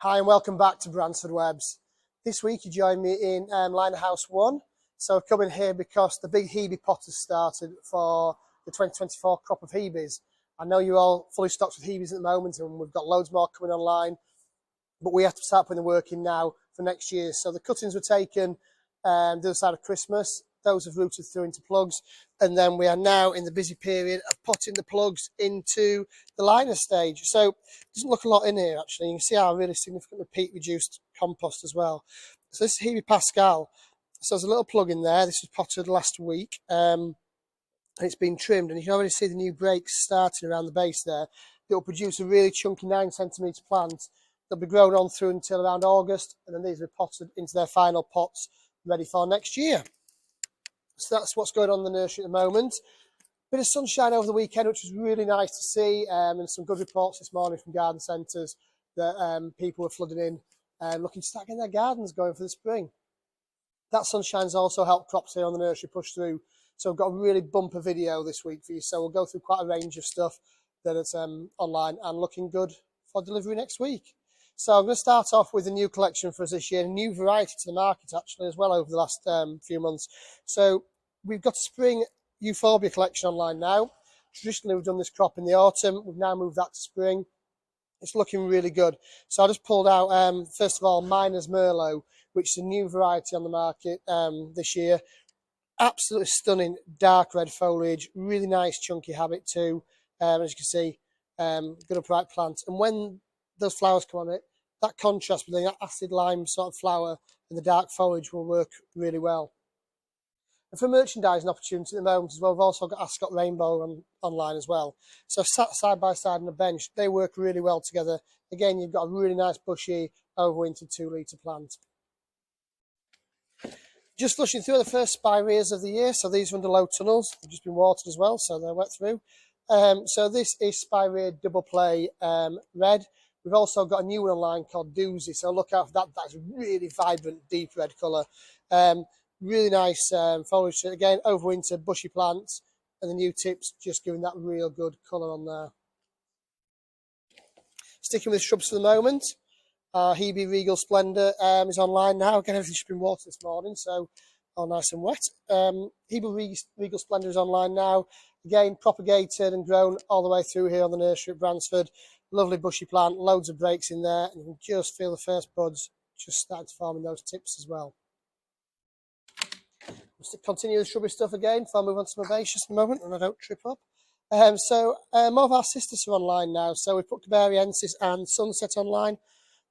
Hi and welcome back to Bransford Webs. This week you join me in Liner House 1. So I've come in here because the big Hebes pot has started for the 2024 crop of Hebes. I know you're all fully stocked with Hebes at the moment and we've got loads more coming online, but we have to start putting the work in now for next year. So the cuttings were taken the other side of Christmas. Those have rooted through into plugs, and then we are now in the busy period of putting the plugs into the liner stage. So it doesn't look a lot in here actually. You can see our really significantly peat reduced compost as well. So this is Hebe Pascal. So there's a little plug in there. This was potted last week, and it's been trimmed, and you can already see the new breaks starting around the base there. It will produce a really chunky 9cm plant. They'll be grown on through until around August, and then these will be potted into their final pots ready for next year. So that's what's going on in the nursery at the moment. Bit of sunshine over the weekend, which was really nice to see, and some good reports this morning from garden centres that people were flooding in and looking to start getting their gardens going for the spring. That sunshine's also helped crops here on the nursery push through. So I've got a really bumper video this week for you. So we'll go through quite a range of stuff that is online and looking good for delivery next week. So I'm going to start off with a new collection for us this year, a new variety to the market actually as well over the last few months. So we've got a spring Euphorbia collection online now. Traditionally we've done this crop in the autumn. We've now moved that to spring. It's looking really good. So I just pulled out, first of all, Miner's Merlot, which is a new variety on the market this year. Absolutely stunning dark red foliage, really nice chunky habit too. As you can see, good upright plant. And when those flowers come on it, that contrast between that acid lime sort of flower and the dark foliage will work really well. And for merchandising opportunity at the moment as well, we've also got Ascot Rainbow online as well. So sat side by side on a bench, they work really well together. Again, you've got a really nice bushy overwintered 2-litre plant. Just flushing through the first spireas of the year. So these are under low tunnels. They've just been watered as well, so they're wet through. So this is Spiraea Double red. We've also got a new one online called Doozy, so look out for that. That's a really vibrant, deep red colour. Really nice foliage. Again, overwintered, bushy plants, and the new tips just giving that real good colour on there. Sticking with shrubs for the moment, Hebe Regal Splendour is online now. Again, everything's been watered this morning, so all nice and wet. Hebe Regal Splendour is online now. Again, propagated and grown all the way through here on the nursery at Bransford. Lovely bushy plant, loads of breaks in there, and you can just feel the first buds just starting to form in those tips as well. Just to continue the shrubby stuff again before I move on to my basis in a moment and I don't trip up. More of our sisters are online now. So we've put Cabariensis and Sunset online.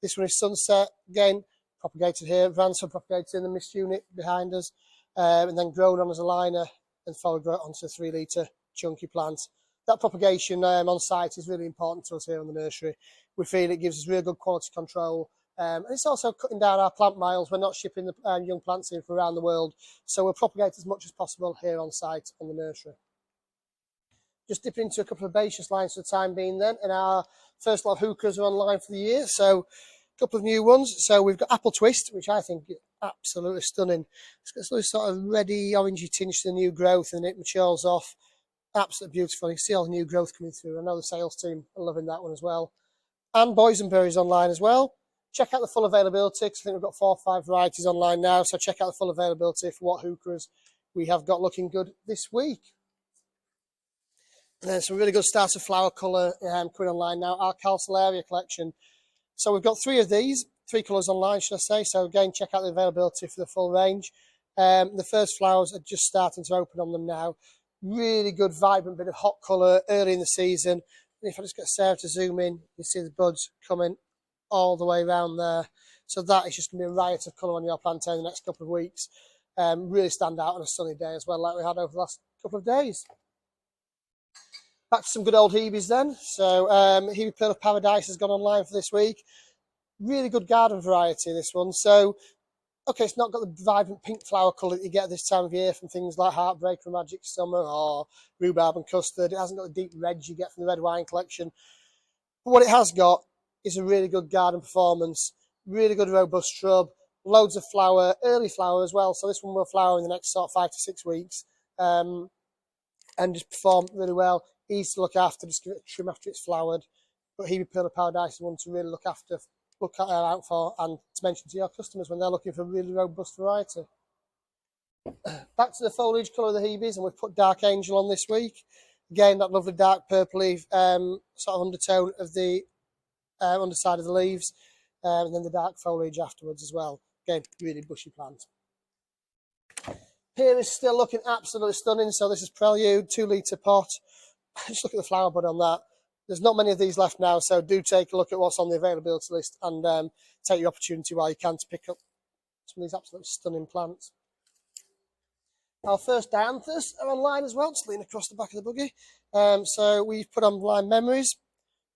This one is Sunset, again, propagated here. Bransford propagated in the mist unit behind us, and then grown on as a liner and followed onto a 3-litre chunky plant. That propagation on site is really important to us here on the nursery. We feel it gives us real good quality control. And it's also cutting down our plant miles. We're not shipping the young plants in from around the world. So we'll propagate as much as possible here on site on the nursery. Just dipping into a couple of baseous lines for the time being then. And our first lot of Heucheras are online for the year. So a couple of new ones. So we've got Apple Twist, which I think is absolutely stunning. It's got this sort of reddy, orangey tinge to the new growth and it matures off. Absolutely beautiful. You can see all the new growth coming through. I know the sales team are loving that one as well. And Boysenberry's online as well. Check out the full availability because I think we've got 4 or 5 varieties online now. So check out the full availability for what Heucheras we have got looking good this week. And then some really good starter flower colour coming online now. Our Calceolaria collection. So we've got 3 of these, 3 colours online, should I say. So again, check out the availability for the full range. The first flowers are just starting to open on them now. Really good, vibrant bit of hot colour early in the season. And if I just get Sarah to zoom in, you see the buds coming all the way around there. So that is just going to be a riot of colour on your plantain in the next couple of weeks. Really stand out on a sunny day as well, like we had over the last couple of days. Back to some good old Hebes then. So Hebe Pearl of Paradise has gone online for this week. Really good garden variety, this one. So, okay, it's not got the vibrant pink flower colour that you get this time of year from things like Heartbreak or Magic Summer or Rhubarb and Custard. It hasn't got the deep reds you get from the red wine collection. But what it has got is a really good garden performance, really good robust shrub, loads of flower, early flower as well. So this one will flower in the next sort of 5 to 6 weeks and just perform really well. Easy to look after, just give it a trim after it's flowered. But Hebe Pearl of Paradise is one to really look after look out for and to mention to your customers when they're looking for a really robust variety. Back to the foliage colour of the Hebes, and we've put Dark Angel on this week. Again, that lovely dark purpley sort of undertone of the underside of the leaves, and then the dark foliage afterwards as well. Again, really bushy plant. Here is still looking absolutely stunning. So this is Prelude, 2 litre pot. Just look at the flower bud on that. There's not many of these left now, so do take a look at what's on the availability list and take your opportunity while you can to pick up some of these absolutely stunning plants. Our first dianthus are online as well, just lean across the back of the buggy. So we've put online Memories.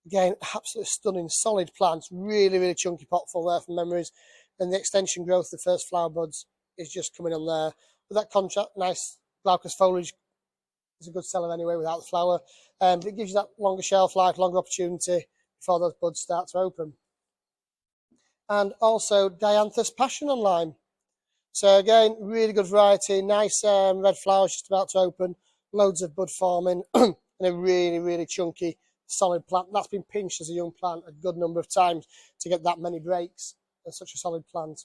Again, absolutely stunning, solid plants, really, really chunky pot full there from Memories. And the extension growth, the first flower buds, is just coming on there. With that contrast, nice glaucous foliage is a good seller anyway without the flower. But it gives you that longer shelf life, longer opportunity before those buds start to open. And also Dianthus Passion online. So again, really good variety, nice red flowers just about to open, loads of bud forming, and a really, really chunky, solid plant. That's been pinched as a young plant a good number of times to get that many breaks and such a solid plant.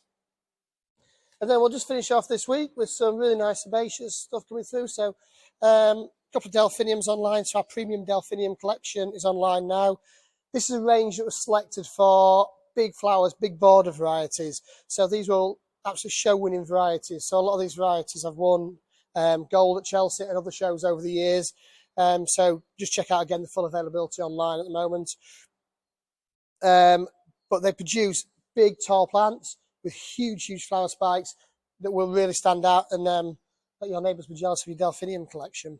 And then we'll just finish off this week with some really nice herbaceous stuff coming through. So a couple of Delphiniums online. So our premium Delphinium collection is online now. This is a range that was selected for big flowers, big border varieties. So these were all absolutely show-winning varieties. So a lot of these varieties have won gold at Chelsea and other shows over the years. So just check out again the full availability online at the moment. But they produce big, tall plants with huge, huge flower spikes that will really stand out and let your neighbours be jealous of your Delphinium collection.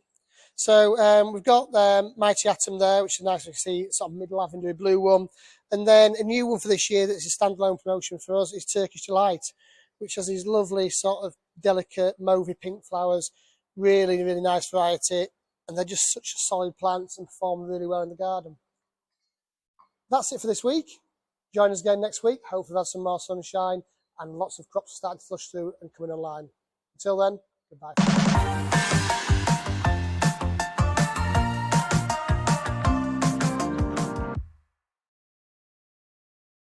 So we've got Mighty Atom there, which is nice to see, sort of mid-lavender blue one. And then a new one for this year that's a standalone promotion for us is Turkish Delight, which has these lovely sort of delicate mauvey pink flowers, really, really nice variety. And they're just such solid plants and perform really well in the garden. That's it for this week. Join us again next week. Hopefully we've had some more sunshine and lots of crops starting to flush through and coming online. Until then, goodbye.